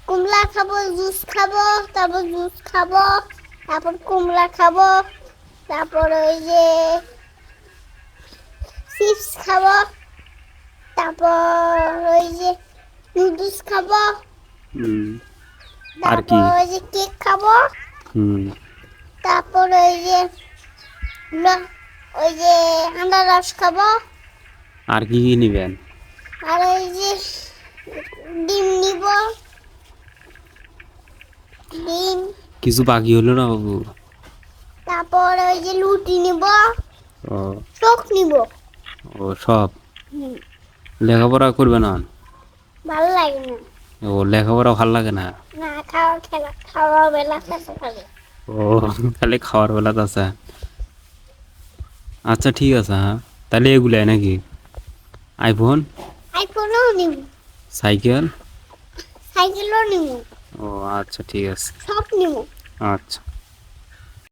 কুমড়া খাবো, জুস খাবো, তারপর জুস খাবো, তারপর কুমড়া খাবো, তারপর ওই যে চিপস খাবো, তারপর ওই যে নুডলস খাবো, হুম আর কি? তারপর ওই যে কেক খাবো, হুম তারপর ওই যে আনারস খাবো, আর কি নিবেন? আর ওই যে ডিম নিব, ডিম, কিছু বাকি হলো না বাবু? তারপর ওই যে লুটি নিব, ও চোখ নিব। ও সব হুম, লেখাপড়া করবে না? ভালো লাগে না। ও লেখাপড়া ভাল লাগে না? না, খাওয়ার বেলা শেষে খাবে। ও খালি খাওয়ার বেলা আছে। আচ্ছা ঠিক আছে, হ্যাঁ তাহলে এগুলাই নাকি? আইফোন, আইফোনও নিব, সাইকেল? সাইকেলও নিব, ও আচ্ছা ঠিক আছে। সব নিব। আচ্ছা।